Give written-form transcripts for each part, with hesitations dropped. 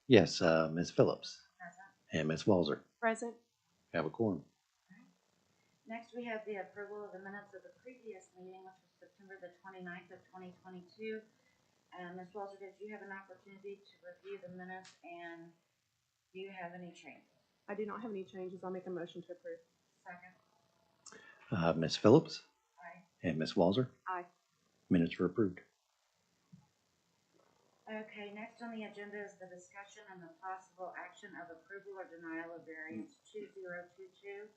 Yes, Ms. Phillips Present. and Ms. Walzer Present. have a quorum. Next, we have the approval of the minutes of the previous meeting, which was September the 29th of 2022. Ms. Walter, did you have an opportunity to review the minutes, and do you have any changes? I do not have any changes. I'll make a motion to approve. Second. Ms. Phillips Aye. and Ms. Walzer, Aye. minutes are approved. Okay, next on the agenda is the discussion and the possible action of approval or denial of variance 2022-11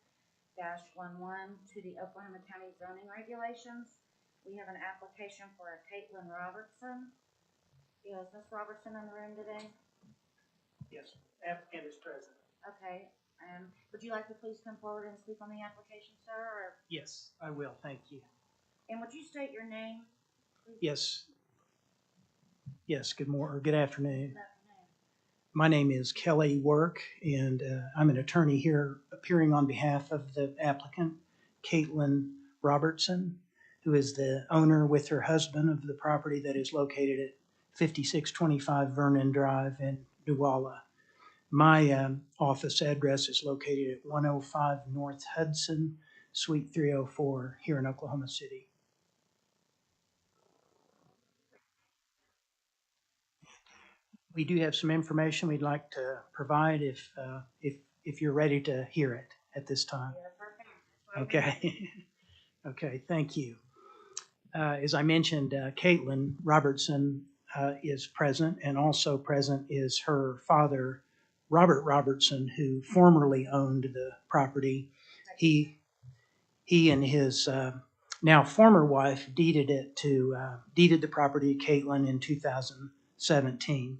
to the Oklahoma County zoning regulations. We have an application for a Caitlin Robertson. Is Ms. Robertson in the room today? Yes, applicant is present. Okay, would you like to please come forward and speak on the application, sir? Or, Yes, I will, thank you. and would you state your name, please? Yes, good morning, or good afternoon. Good afternoon. My name is Kelly Work, and I'm an attorney here appearing on behalf of the applicant, Caitlin Robertson, who is the owner with her husband of the property that is located at 5625 Vernon Drive in Newalla. My office address is located at 105 North Hudson, Suite 304 here in Oklahoma City. We do have some information we'd like to provide if you're ready to hear it at this time. Yes, perfect. Okay. Okay, thank you. As I mentioned, Caitlin Robertson is present, and also present is her father, Robert Robertson, who formerly owned the property. He and his now former wife deeded the property to Caitlin in 2017.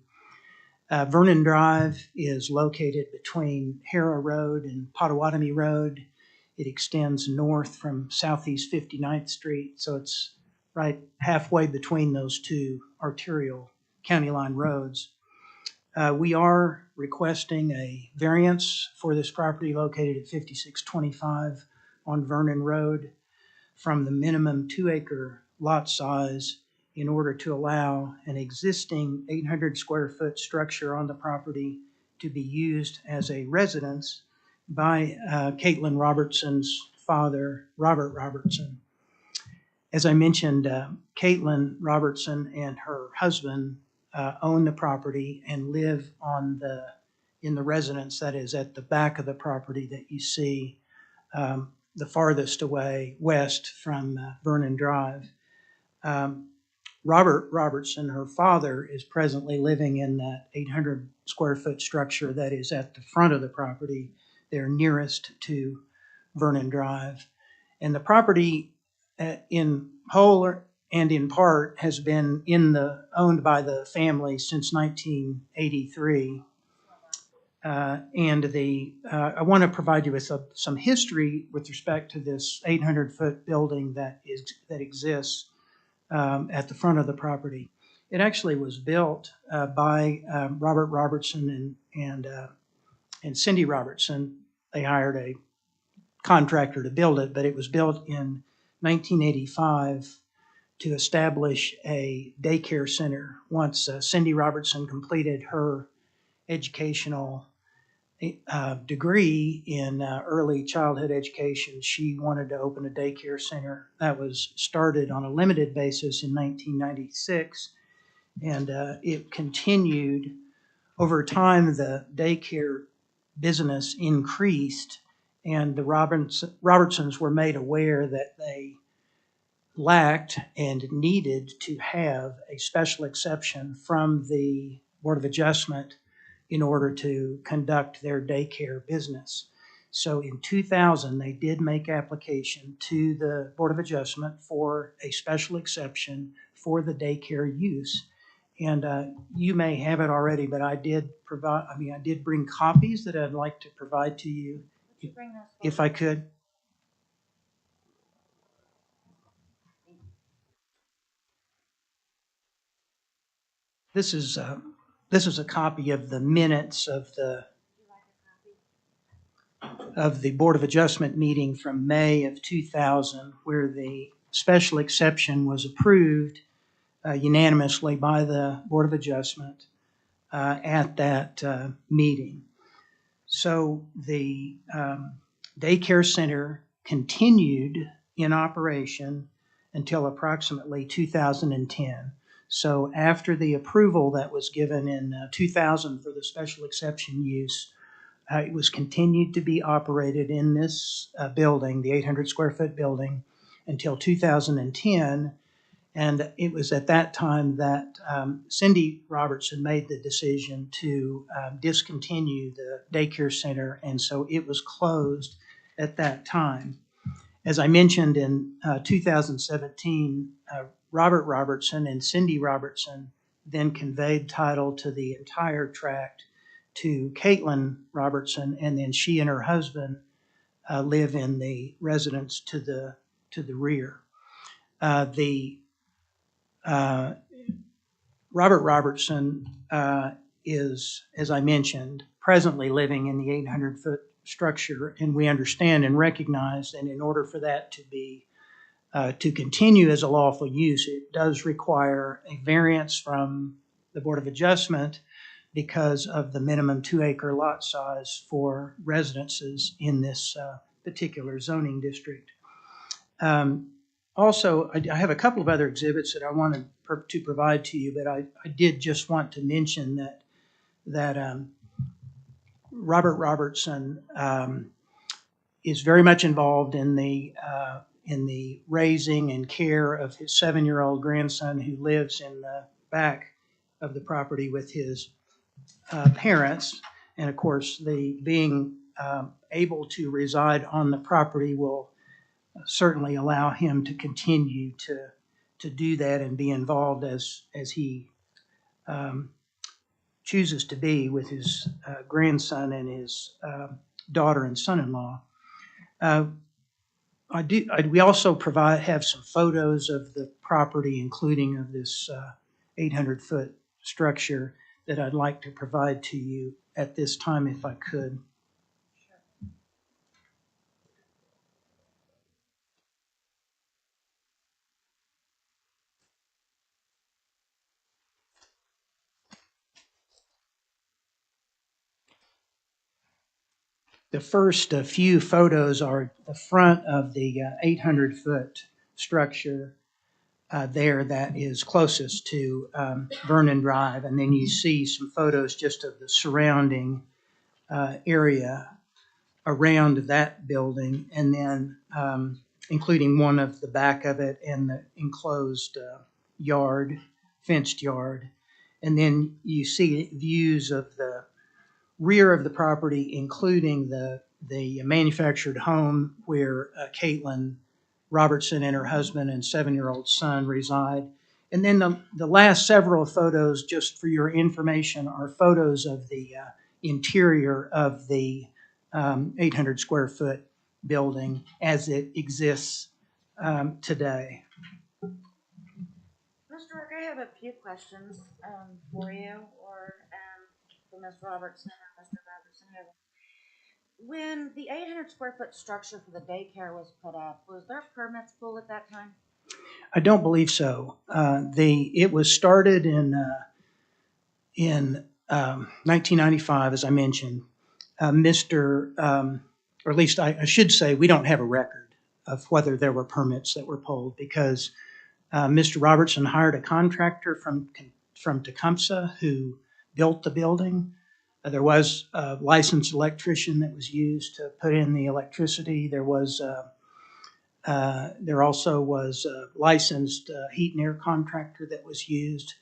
Vernon Drive is located between Harrah Road and Potawatomi Road. It extends north from Southeast 59th Street, so it's right halfway between those two arterial county line roads. We are requesting a variance for this property located at 5625 on Vernon Road from the minimum 2-acre lot size in order to allow an existing 800 square foot structure on the property to be used as a residence by Caitlin Robertson's father, Robert Robertson. As I mentioned, Caitlin Robertson and her husband own the property and live in the residence that is at the back of the property that you see the farthest away west from Vernon Drive. Robert Robertson, her father, is presently living in that 800 square foot structure that is at the front of the property. They're nearest to Vernon Drive. And the property in whole and in part has been owned by the family since 1983. I want to provide you with some history with respect to this 800-foot building that exists at the front of the property. It actually was built by Robert Robertson and Cindy Robertson. They hired a contractor to build it, but it was built in 1985 to establish a daycare center. Once Cindy Robertson completed her educational degree in early childhood education, she wanted to open a daycare center. That was started on a limited basis in 1996, and it continued. Over time, the daycare business increased, and the Robertsons were made aware that they lacked and needed to have a special exception from the Board of Adjustment in order to conduct their daycare business. So in 2000, they did make application to the Board of Adjustment for a special exception for the daycare use. And you may have it already, but I did bring copies that I'd like to provide to you if I could. This is a copy of the minutes of the Board of Adjustment meeting from May of 2000, where the special exception was approved unanimously by the Board of Adjustment. at that meeting. So the daycare center continued in operation until approximately 2010. So after the approval that was given in 2000 for the special exception use, it was continued to be operated in this building, the 800 square foot building, until 2010. And it was at that time that Cindy Robertson made the decision to discontinue the daycare center, and so it was closed at that time. As I mentioned, in 2017, Robert Robertson and Cindy Robertson then conveyed title to the entire tract to Caitlin Robertson, and then she and her husband live in the residence to the rear. Robert Robertson is, as I mentioned, presently living in the 800-foot structure, and we understand and recognize that in order for that to be to continue as a lawful use, it does require a variance from the Board of Adjustment because of the minimum 2-acre lot size for residences in this particular zoning district. Also, I have a couple of other exhibits that I wanted to provide to you, but I did just want to mention that Robert Robertson is very much involved in the raising and care of his 7-year-old grandson who lives in the back of the property with his parents. And of course, being able to reside on the property will certainly allow him to continue to do that and be involved as he chooses to be with his grandson and his daughter and son-in-law. We also have some photos of the property, including of this 800-foot structure, that I'd like to provide to you at this time if I could. The first few photos are the front of the 800-foot structure there that is closest to Vernon Drive, and then you see some photos just of the surrounding area around that building, and then including one of the back of it and the enclosed yard, fenced yard. And then you see views of the rear of the property, including the manufactured home where Caitlin Robertson and her husband and 7-year-old son reside. And then the last several photos, just for your information, are photos of the interior of the 800 square foot building as it exists today. Mr. Rourke, I have a few questions for you, or for Ms. Robertson or Mr. Robertson. When the 800 square foot structure for the daycare was put up, was there permits pulled at that time? I don't believe so. It was started in 1995, as I mentioned. Or at least I should say, we don't have a record of whether there were permits that were pulled, because Mr. Robertson hired a contractor from Tecumseh who built the building. There was a licensed electrician that was used to put in the electricity. There also was a licensed heat and air contractor that was used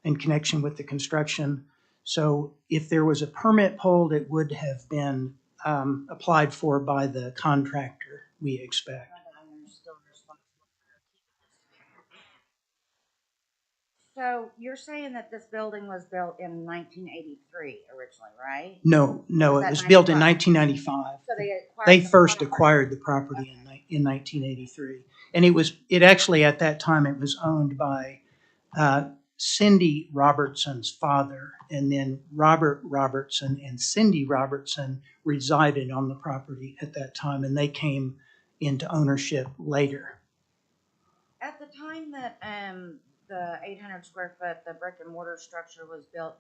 in connection with the construction. So if there was a permit pulled, it would have been applied for by the contractor, we expect. So you're saying that this building was built in 1983 originally, right? No, Was it that was built in 95? 1995. So They first acquired the property in 1983. And it actually, at that time, it was owned by Cindy Robertson's father, and then Robert Robertson and Cindy Robertson resided on the property at that time, and they came into ownership later. At the time that the 800 square foot, the brick and mortar structure was built,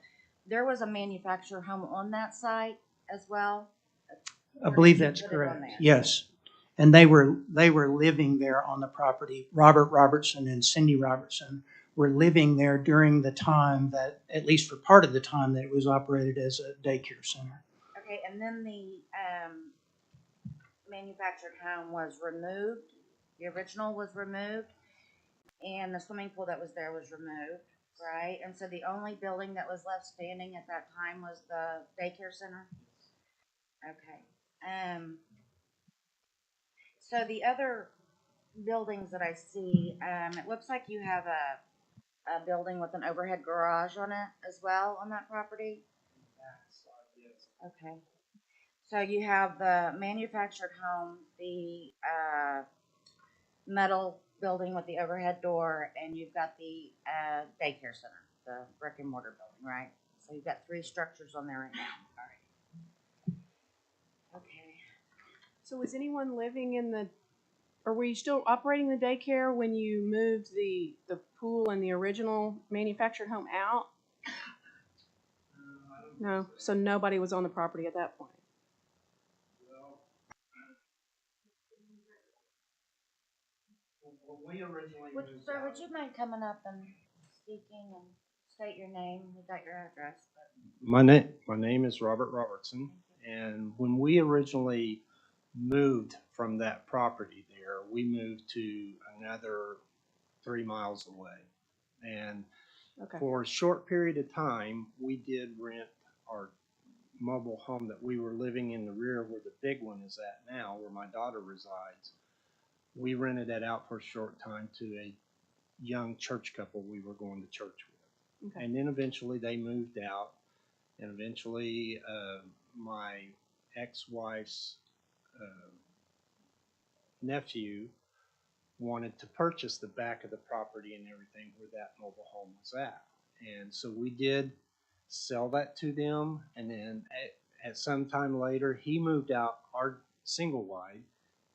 there was a manufactured home on that site as well? I Or believe did you that's put it on correct. there? Yes. And they were living there on the property. Robert Robertson and Cindy Robertson were living there during the time that, at least for part of the time, that it was operated as a daycare center. Okay, and then the, manufactured home was removed, the original was removed, and the swimming pool that was there was removed, right? And so the only building that was left standing at that time was the daycare center? Okay, so the other buildings that I see, it looks like you have a building with an overhead garage on it as well on that property? Okay. So you have the manufactured home, the metal building with the overhead door, and you've got the daycare center, the brick and mortar building, right? So you've got three structures on there right now. All right. Okay. So was anyone living in the, or were you still operating the daycare when you moved the pool and the original manufactured home out? No, so nobody was on the property at that point. Sir, would you mind coming up and speaking and state your name? We got your address, but My name is Robert Robertson, and when we originally moved from that property there, we moved to another 3 miles away. And Okay. for a short period of time, we did rent our mobile home that we were living in the rear where the big one is at now, where my daughter resides. We rented that out for a short time to a young church couple we were going to church with. Okay. And then eventually they moved out. And eventually, my ex-wife's nephew wanted to purchase the back of the property and everything where that mobile home was at. And so we did sell that to them. And then at some time later, he moved out our single wide.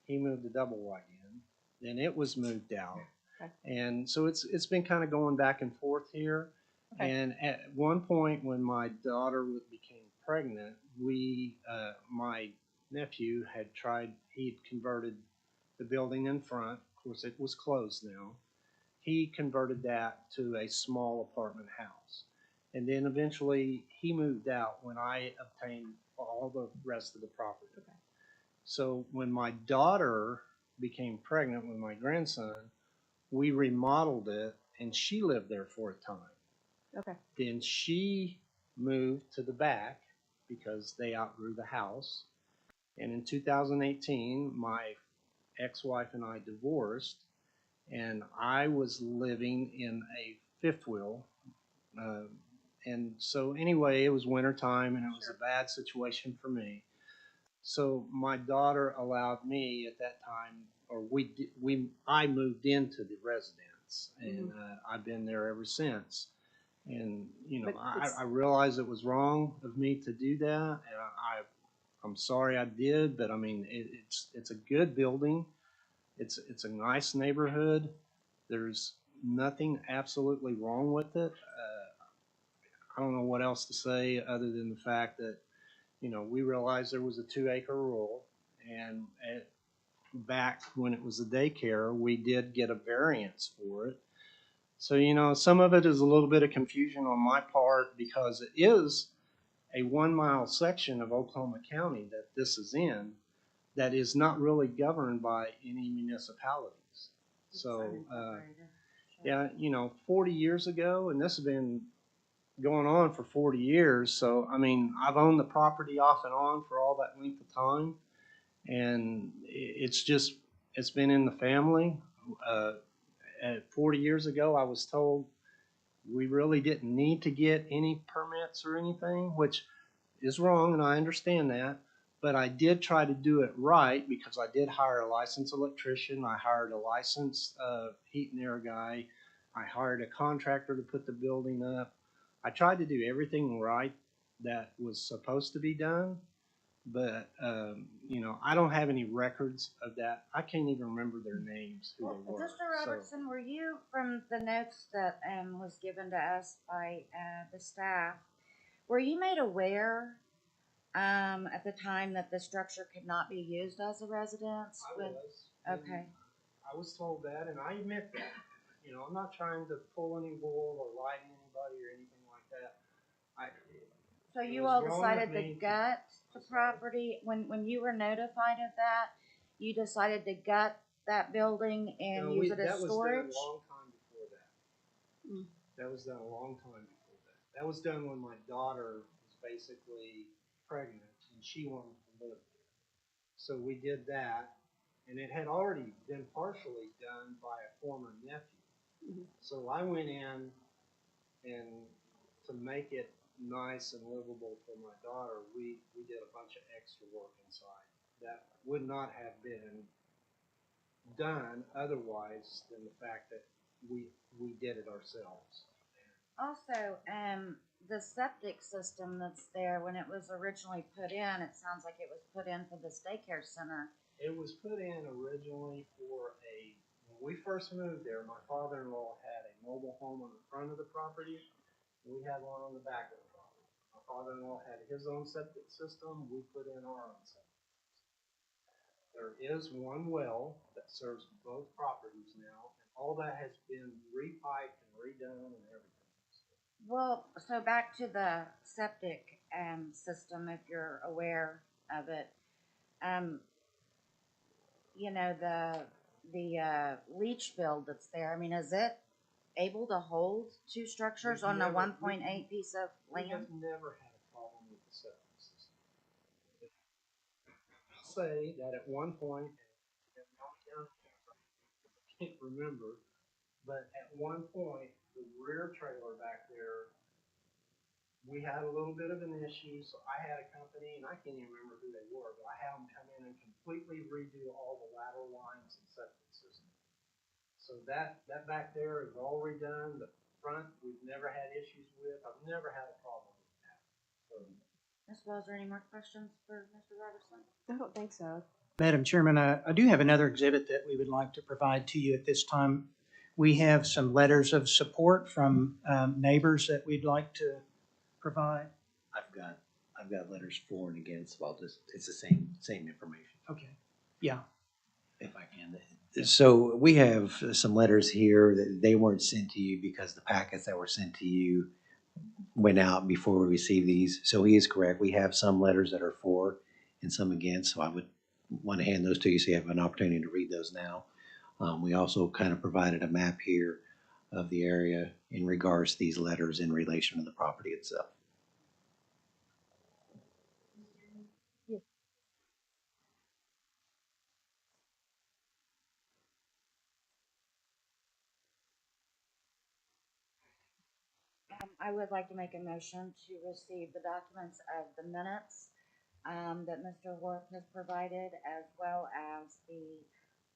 He moved the double wide in. Then it was moved out. Okay. And so it's been kind of going back and forth here. Okay. And at one point, when my daughter became pregnant, my nephew had tried, he'd converted the building in front. Of course, it was closed now. He converted that to a small apartment house. And then eventually he moved out when I obtained all the rest of the property. Okay. So when my daughter became pregnant with my grandson, we remodeled it and she lived there for a time. Okay. Then she moved to the back because they outgrew the house. And in 2018, my ex-wife and I divorced, and I was living in a fifth wheel. And so anyway, it was wintertime and it was a bad situation for me. So my daughter allowed me at that time, or I moved into the residence, and I've been there ever since. And But I realized it was wrong of me to do that, and I'm sorry I did. But I mean, it's a good building. It's a nice neighborhood. There's nothing absolutely wrong with it. I don't know what else to say other than the fact that we realized there was a 2-acre rule, and back when it was a daycare, we did get a variance for it. So, some of it is a little bit of confusion on my part because it is a 1-mile section of Oklahoma County that this is in that is not really governed by any municipalities. So, yeah, 40 years ago, and this has been going on for 40 years. So, I mean, I've owned the property off and on for all that length of time. And it's been in the family. 40 years ago, I was told we really didn't need to get any permits or anything, which is wrong, and I understand that. But I did try to do it right because I did hire a licensed electrician. I hired a licensed heat and air guy. I hired a contractor to put the building up. I tried to do everything right that was supposed to be done. But, I don't have any records of that. I can't even remember their names, who well, they were. Mr. Robertson, were you, from the notes that was given to us by the staff, Were you made aware, at the time that the structure could not be used as a residence? I when- was. and Okay, I was told that, and I admit that. You know, I'm not trying to pull any wool or lie to anybody or anything like that. I, so It you was all wrong of decided to me to- gut the I'm sorry? property, when you were notified of that, you decided to gut that building and No, use it as that was storage? done a long time before that. Mm. That was done a long time before that. That was done when my daughter was basically pregnant and she wanted to live there. So we did that, and it had already been partially done by a former nephew. Mhm. So I went in and to make it nice and livable for my daughter, we did a bunch of extra work inside that would not have been done otherwise than the fact that we did it ourselves. Also, the septic system that's there, when it was originally put in, it sounds like it was put in for this daycare center. It was put in originally when we first moved there, my father-in-law had a mobile home on the front of the property. We had one on the back of the property. My father-in-law had his own septic system, we put in our own septic system. There is one well that serves both properties now, and all that has been repiped and redone and everything. Well, so back to the septic, system, if you're aware of it. Um, you know, the leach field that's there, I mean, is it able to hold two structures We've on a never- 1.8 piece of We land? have never had a problem with the septic system. I'll say that at one point, and I can't remember, but at one point, the rear trailer back there, we had a little bit of an issue, so I had a company, and I can't even remember who they were, but I had them come in and completely redo all the lateral lines and septic system. So that back there is all redone, the front, we've never had issues with, I've never had a problem with that. So, Ms. Wells, are there any more questions for Mr. Robertson? I don't think so. Madam Chairman, I do have another exhibit that we would like to provide to you at this time. We have some letters of support from neighbors that we'd like to provide. I've got letters for and against, so it's the same information, Okay, yeah. if I can. So we have some letters here that they weren't sent to you because the packets that were sent to you went out before we received these. So he is correct. We have some letters that are for and some against, so I would want to hand those to you so you have an opportunity to read those now. We also kind of provided a map here of the area in regards to these letters in relation to the property itself. I would like to make a motion to receive the documents of the minutes, that Mr. Work has provided, as well as the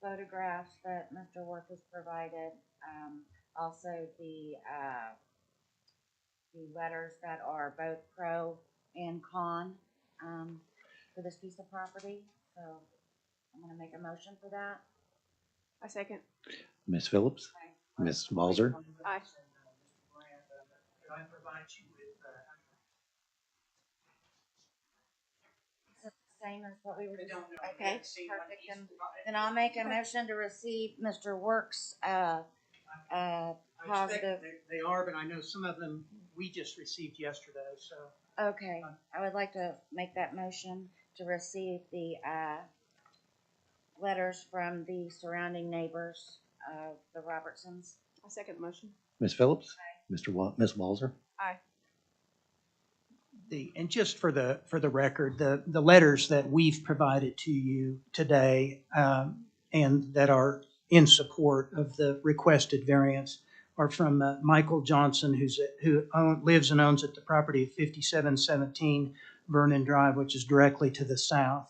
photographs that Mr. Work has provided, also the letters that are both pro and con, for this piece of property, so I'm gonna make a motion for that. I second. Ms. Phillips? Ms. Walzer? Aye. Could I provide you with, Is it the same as what we were I just? don't know. Okay, See what perfect, he's then provided. I'll make a motion to receive Mr. Work's, I expect positive. they are, but I know some of them we just received yesterday, so. Okay, I would like to make that motion to receive the, letters from the surrounding neighbors of the Robertsons. I second the motion. Ms. Phillips? Ms. Walzer? Aye. And just for the record, the letters that we've provided to you today, and that are in support of the requested variance are from Michael Johnson, who lives and owns at the property of 5717 Vernon Drive, which is directly to the south,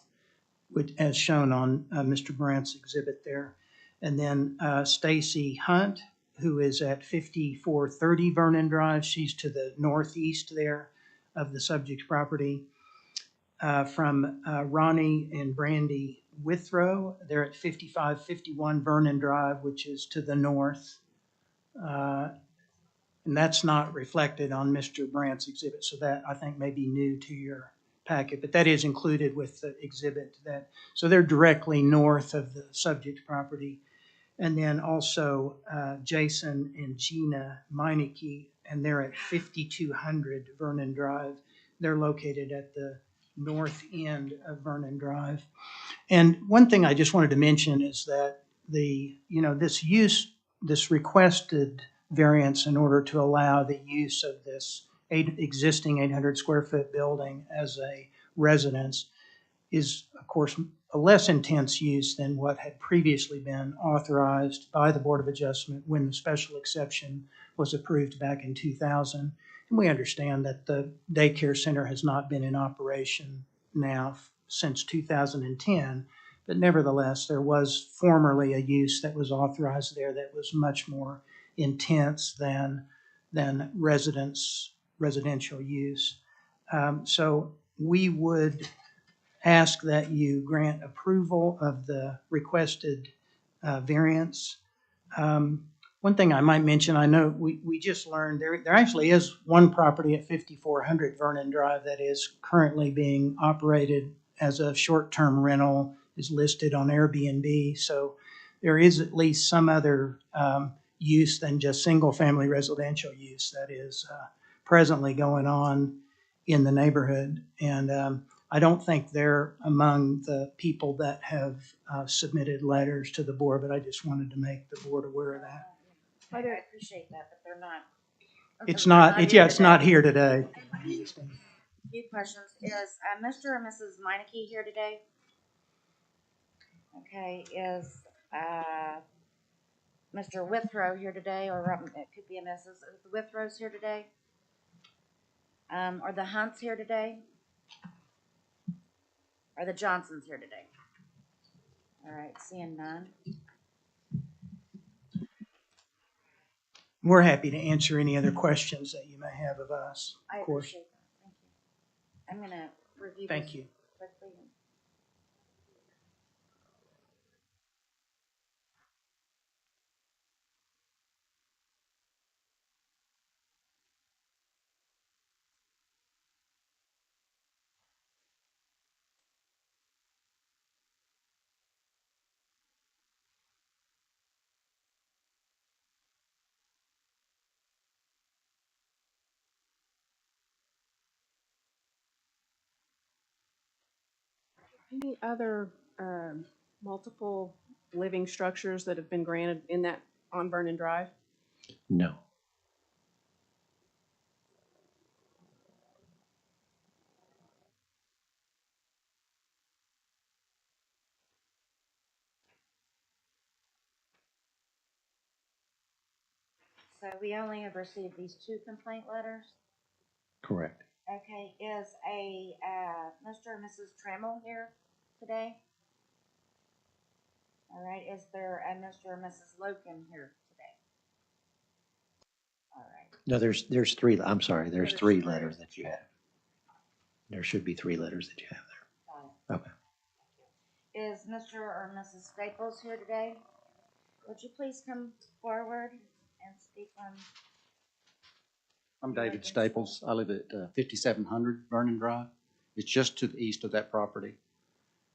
which, as shown on Mr. Brandt's exhibit there. And then Stacy Hunt, who is at 5430 Vernon Drive. She's to the northeast there of the subject property. From Ronnie and Brandy Withrow, they're at 5551 Vernon Drive, which is to the north. And that's not reflected on Mr. Brandt's exhibit, so that I think may be new to your packet, but that is included with the exhibit that, so they're directly north of the subject property. And then also Jason and Gina Meineke, and they're at 5200 Vernon Drive. They're located at the north end of Vernon Drive. And one thing I just wanted to mention is that this requested variance in order to allow the use of this existing 800 square foot building as a residence is, of course, a less intense use than what had previously been authorized by the Board of Adjustment when the special exception was approved back in 2000. And we understand that the daycare center has not been in operation now since 2010, but nevertheless, there was formerly a use that was authorized there that was much more intense than residential use. So we would ask that you grant approval of the requested variance. One thing I might mention, I know we just learned there actually is one property at 5400 Vernon Drive that is currently being operated as a short-term rental, is listed on Airbnb. So there is at least some other use than just single-family residential use that is presently going on in the neighborhood. And I don't think they're among the people that have submitted letters to the board, but I just wanted to make the board aware of that. I appreciate that, but they're not. It's they're not, here it's not today. here today. Few questions. Is Mr. or Mrs. Meineke here today? Okay, is Mr. Withrow here today, or it could be a Mrs. Is the Withrow's here today? Are the Hunts here today? Are the Johnsons here today? All right, seeing none. We're happy to answer any other questions that you may have of us, I of course. appreciate that. Thank you. I'm gonna review Thank this you. quickly. Any other multiple living structures that have been granted in that on Vernon Drive? No. So we only have received these 2 complaint letters. Correct. Okay, is a Mr. or Mrs. Trammell here today? All right, is there a Mr. or Mrs. Loken here today? All right, No, there's three, I'm sorry, there's There's 3 three. letters that you have. There should be 3 letters that you have there. got it. Okay. Is Mr. or Mrs. Staples here today? Would you please come forward and speak on? I'm David Staples. I live at 5700 Vernon Drive. It's just to the east of that property.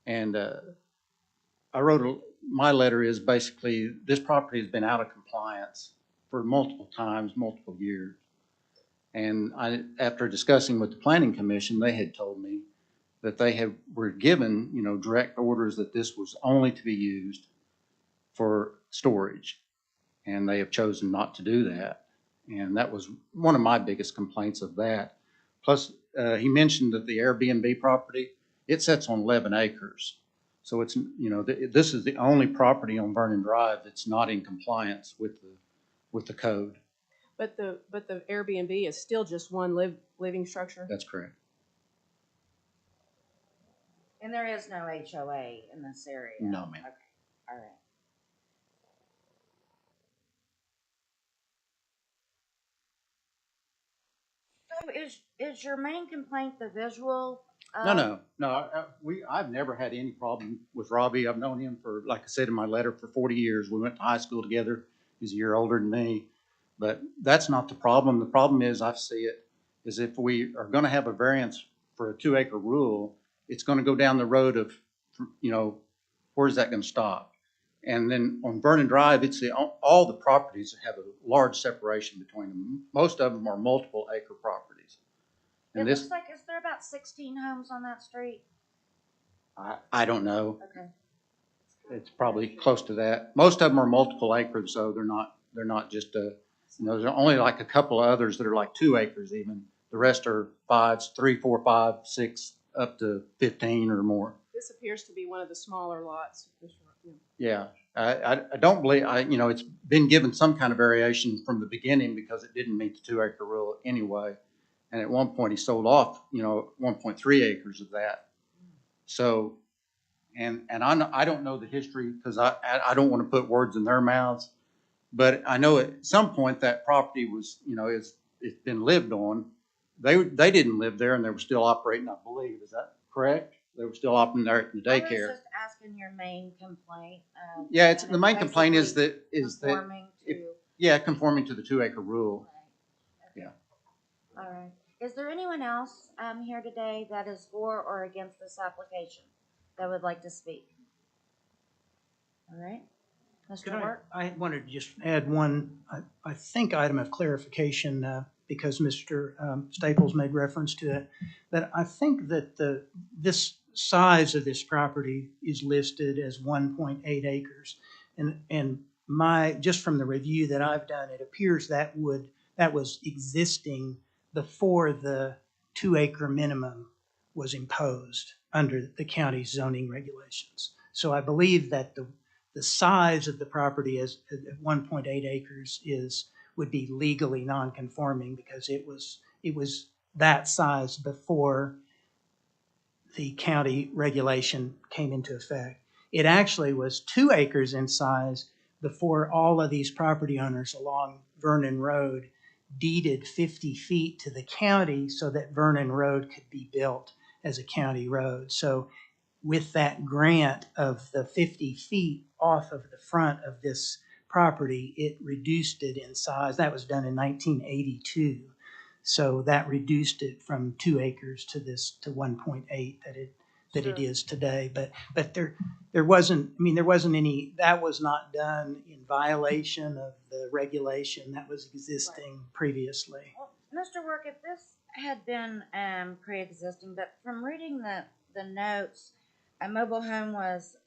And my letter is basically, this property has been out of compliance for multiple times, multiple years. And after discussing with the Planning Commission, they had told me that they were given, direct orders that this was only to be used for storage. And they have chosen not to do that. And that was one of my biggest complaints of that. Plus, he mentioned that the Airbnb property, it sits on 11 acres. So it's, this is the only property on Vernon Drive that's not in compliance with the code. But the Airbnb is still just one living structure? That's correct. And there is no HOA in this area? No, ma'am. Okay, all right. So is your main complaint the visual? No. I've never had any problem with Robbie. I've known him for, like I said in my letter, for 40 years. We went to high school together. He's a year older than me. But that's not the problem. The problem is, I see it, is if we are gonna have a variance for a 2-acre rule, it's gonna go down the road of, where's that gonna stop? And then on Vernon Drive, all the properties have a large separation between them. Most of them are multiple acre properties. It And this, looks like, is there about 16 homes on that street? I don't know. Okay. It's probably close to that. Most of them are multiple acres, so they're not just there's only like a couple of others that are like 2 acres even. The rest are 5s, 3, 4, 5, 6, up to 15 or more. This appears to be one of the smaller lots. Yeah, I don't believe, it's been given some kind of variation from the beginning because it didn't meet the 2-acre rule anyway. And at one point he sold off, 1.3 acres of that. So, and I don't know the history because I don't want to put words in their mouths. But I know at some point that property was, it's been lived on. They didn't live there and they were still operating, I believe. Is that correct? They were still operating there at the I was daycare. just asking your main complaint. Yeah, it's, and the main complaint is basically that, conforming to. yeah, conforming to the 2-acre rule. Right. Okay. Yeah. All right. Is there anyone else here today that is for or against this application that would like to speak? All right. Could Mr. Work? I wanted to just add one, I think, item of clarification, because Mr. Staples made reference to it, that I think that this size of this property is listed as 1.8 acres. And just from the review that I've done, it appears that was existing before the 2-acre minimum was imposed under the county's zoning regulations. So I believe that the size of the property at 1.8 acres would be legally non-conforming because it was that size before the county regulation came into effect. It actually was 2 acres in size before all of these property owners along Vernon Road deeded 50 feet to the county so that Vernon Road could be built as a county road. So with that grant of the 50 feet off of the front of this property, it reduced it in size. That was done in 1982. So that reduced it from 2 acres to 1.8 that it is today. But there wasn't any, that was not done in violation of the regulation that was existing previously. Well, Mr. Work, if this had been pre-existing, but from reading the notes, a mobile home was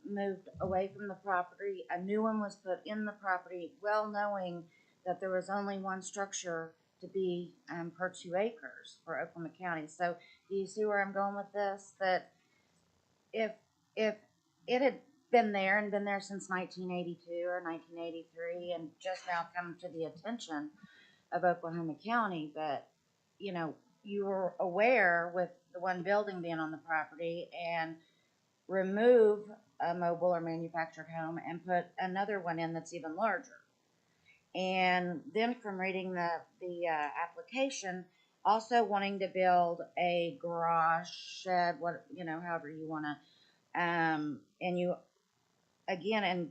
moved away from the property. A new one was put in the property, well knowing that there was only one structure to be per 2 acres for Oklahoma County. So do you see where I'm going with this? That if it had been there since 1982 or 1983 and just now come to the attention of Oklahoma County, that, you were aware with the one building being on the property and remove a mobile or manufactured home and put another one in that's even larger. And then from reading the application, also wanting to build a garage shed, however you want to, and you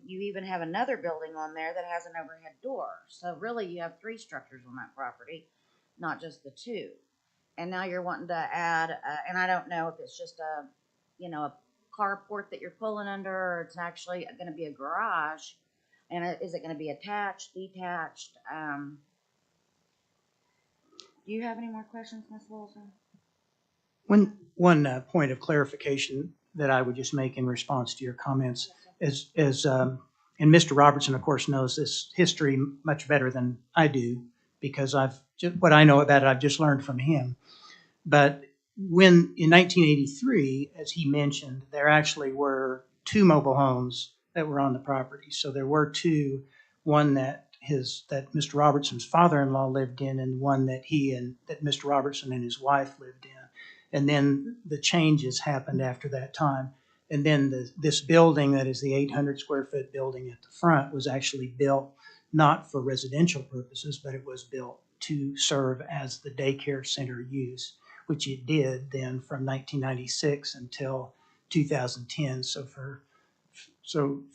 even have another building on there that has an overhead door. So really you have 3 structures on that property, not just the 2. And now you're wanting to add, and I don't know if it's just a carport that you're pulling under, or it's actually going to be a garage. And is it going to be attached, detached? Do you have any more questions, Ms. Wilson? One point of clarification that I would just make in response to your comments is, and Mr. Robertson, of course, knows this history much better than I do because what I know about it, I've just learned from him. But when in 1983, as he mentioned, there actually were 2 mobile homes that were on the property. So there were 2, one that Mr. Robertson's father-in-law lived in, and one that Mr. Robertson and his wife lived in. And then the changes happened after that time. And then this building that is the 800 square foot building at the front was actually built not for residential purposes, but it was built to serve as the daycare center use, which it did then from 1996 until 2010. So for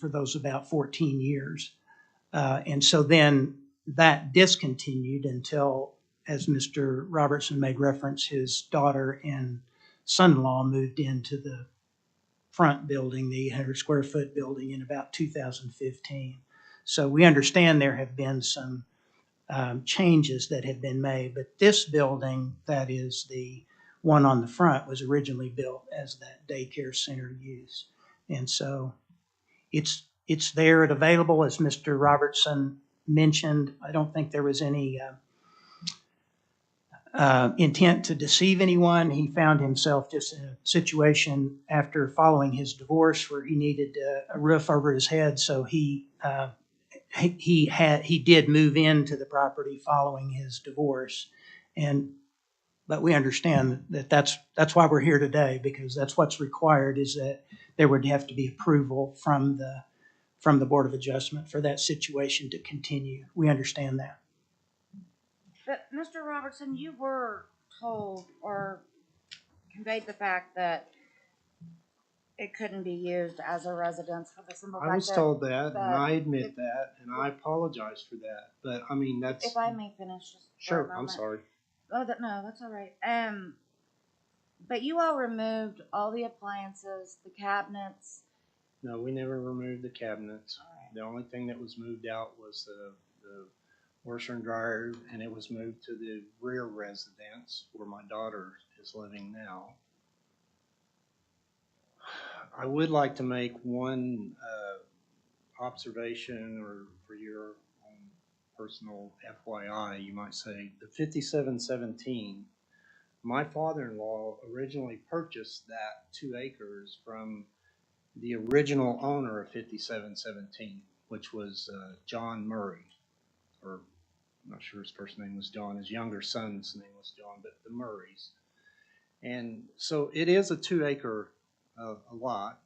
those about 14 years. And so then that discontinued until, as Mr. Robertson made reference, his daughter and son-in-law moved into the front building, the 800 square foot building, in about 2015. So we understand there have been some changes that have been made, but this building, that is the one on the front, was originally built as that daycare center use. And so it's there and available, as Mr. Robertson mentioned. I don't think there was any intent to deceive anyone. He found himself just in a situation after following his divorce where he needed a roof over his head, so he did move into the property following his divorce. But we understand that that's why we're here today, because that's what's required, is that there would have to be approval from the Board of Adjustment for that situation to continue. We understand that. But Mr. Robertson, you were told or conveyed the fact that it couldn't be used as a residence for the simple fact I was that- told that, and that I admit that, and I apologize for that. But I mean, that's If I may finish just for a sure. I'm moment. sorry. Oh, no, that's all right. But you all removed all the appliances, the cabinets. No, we never removed the cabinets. All right. The only thing that was moved out was the washer and dryer, and it was moved to the rear residence where my daughter is living now. I would like to make one observation, or for your personal FYI, you might say. The 5717, my father-in-law originally purchased that 2 acres from the original owner of 5717, which was John Murray, or I'm not sure his first name was John, his younger son's name was John, but the Murrays. And so it is a 2-acre a lot.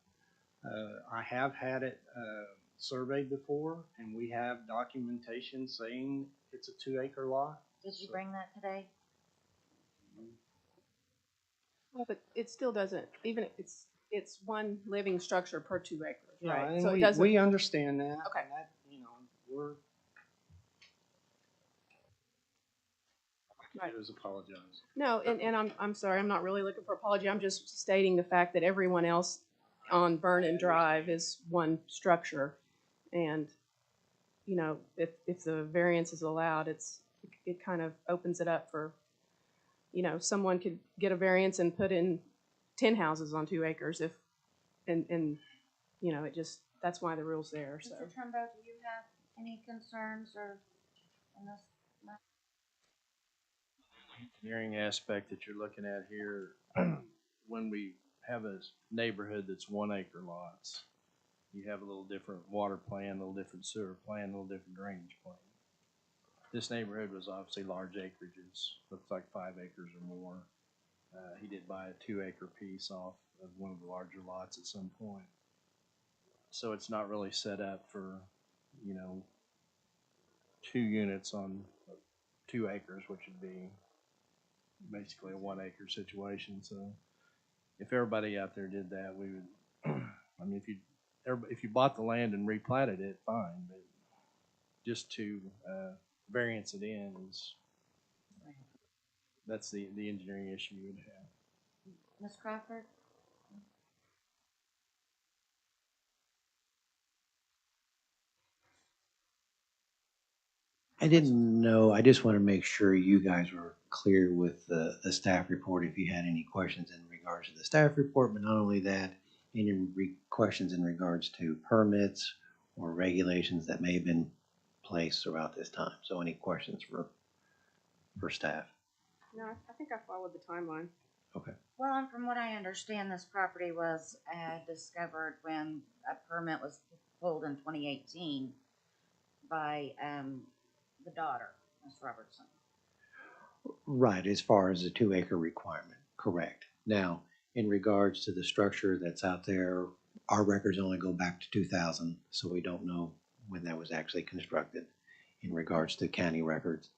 I have had it surveyed before, and we have documentation saying it's a 2-acre lot. Did you bring that today? Well, but it still doesn't, even if it's one living structure per 2 acres, Yeah, right? and So it we, doesn't, we understand that. Okay. And that, we're. Right. I just apologize. no, and I'm sorry, I'm not really looking for apology. I'm just stating the fact that everyone else on Vernon Drive is one structure. And, if the variance is allowed, it kind of opens it up for, someone could get a variance and put in 10 houses on 2 acres and it just, that's why the rule's there, so. Mr. Trumbo, do you have any concerns or in this? Engineering aspect that you're looking at here, when we have a neighborhood that's 1 acre lots, you have a little different water plan, a little different sewer plan, a little different drainage plan. This neighborhood was obviously large acreages, looks like 5 acres or more. He did buy a 2-acre piece off of one of the larger lots at some point. So it's not really set up for, 2 units on 2 acres, which would be basically a 1 acre situation. So if everybody out there did that, we would, I mean, if you bought the land and replatted it, fine, but just to variance it in that's the engineering issue you would have. Ms. Crawford? I didn't know, I just want to make sure you guys were clear with the staff report if you had any questions in regards to the staff report, but not only that, any questions in regards to permits or regulations that may have been placed throughout this time. So any questions for staff? No, I think I followed the timeline. Okay. Well, and from what I understand, this property was discovered when a permit was pulled in 2018 by the daughter, Ms. Robertson. Right, as far as the 2-acre requirement, correct. Now, in regards to the structure that's out there, our records only go back to 2000, so we don't know when that was actually constructed in regards to county records.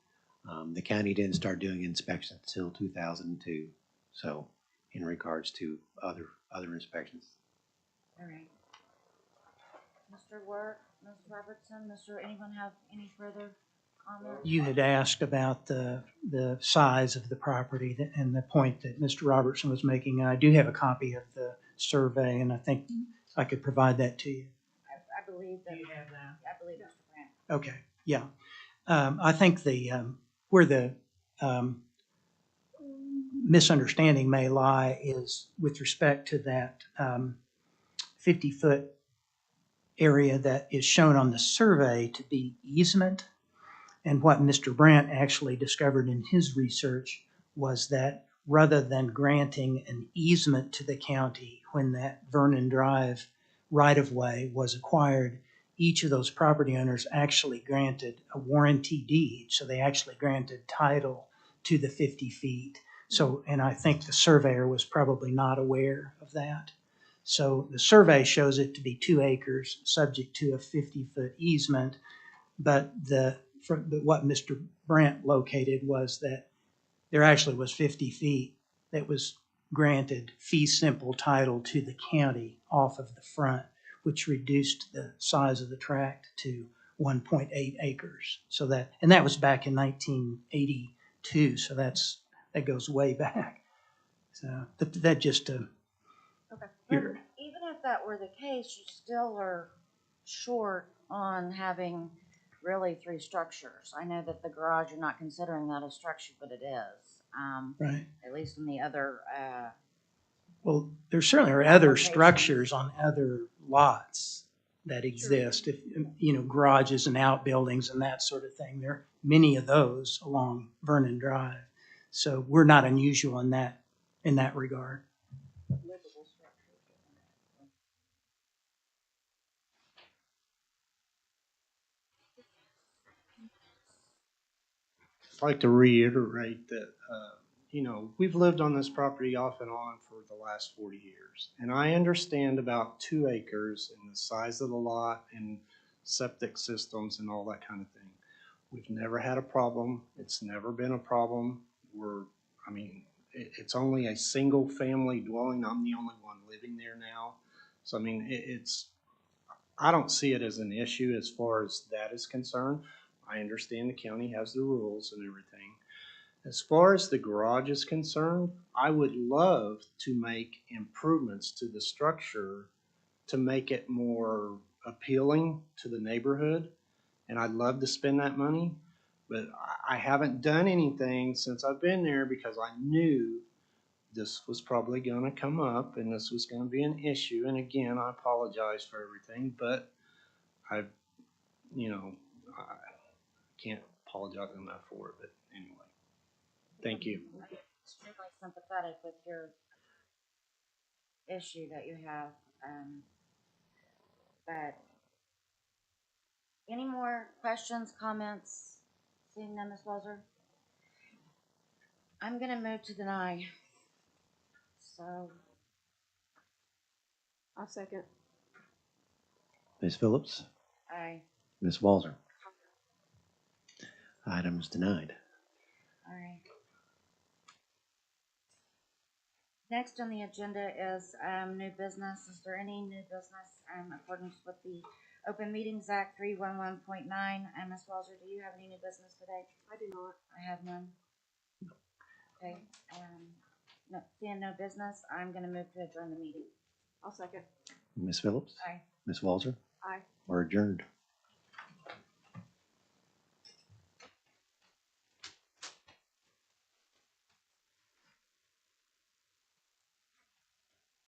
The county didn't start doing inspections until 2002, so in regards to other inspections. All right. Mr. Work, Ms. Robertson, anyone have any further on that? You had asked about the size of the property and the point that Mr. Robertson was making. I do have a copy of the survey, and I think I could provide that to you. I believe that, have that? I believe Mr. Grant. Okay, yeah. I think where the misunderstanding may lie is with respect to that 50-foot area that is shown on the survey to be easement. And what Mr. Brandt actually discovered in his research was that rather than granting an easement to the county when that Vernon Drive right-of-way was acquired, each of those property owners actually granted a warranty deed. So they actually granted title to the 50 feet. So, and I think the surveyor was probably not aware of that. So the survey shows it to be 2 acres, subject to a 50-foot easement. But what Mr. Brandt located was that there actually was 50 feet that was granted fee simple title to the county off of the front, which reduced the size of the tract to 1.8 acres. So that, and that was back in 1982. So that goes way back. So that just Okay. You're- But even if that were the case, you still are short on having really 3 structures. I know that the garage, you're not considering that a structure, but it is. right. At least in the other, Well, there certainly are other Applications. structures on other lots that exist. If, garages and outbuildings and that sort of thing. There are many of those along Vernon Drive. So we're not unusual in that regard. livable structures. I'd like to reiterate that, we've lived on this property off and on for the last 40 years. And I understand about 2 acres and the size of the lot and septic systems and all that kind of thing. We've never had a problem. It's never been a problem. It's only a single family dwelling. I'm the only one living there now. So, I don't see it as an issue as far as that is concerned. I understand the county has the rules and everything. As far as the garage is concerned, I would love to make improvements to the structure to make it more appealing to the neighborhood. And I'd love to spend that money, but I haven't done anything since I've been there because I knew this was probably going to come up and this was going to be an issue. And again, I apologize for everything, but I can't apologize enough for it, but anyway. Thank you. I'm extremely sympathetic with your issue that you have. But any more questions, comments? Seeing none, Ms. Walzer? I'm gonna move to deny. So, I'll second. Ms. Phillips, Ms. Walzer. Item is denied. all right. Next on the agenda is, new business. Is there any new business, in accordance with the Open Meetings Act 311.9? Ms. Walzer, do you have any new business today? I do not. I have none. Okay, no, seeing no business, I'm gonna move to adjourn the meeting. I'll second. Ms. Phillips, Aye. Ms. Walzer, Aye. we're adjourned.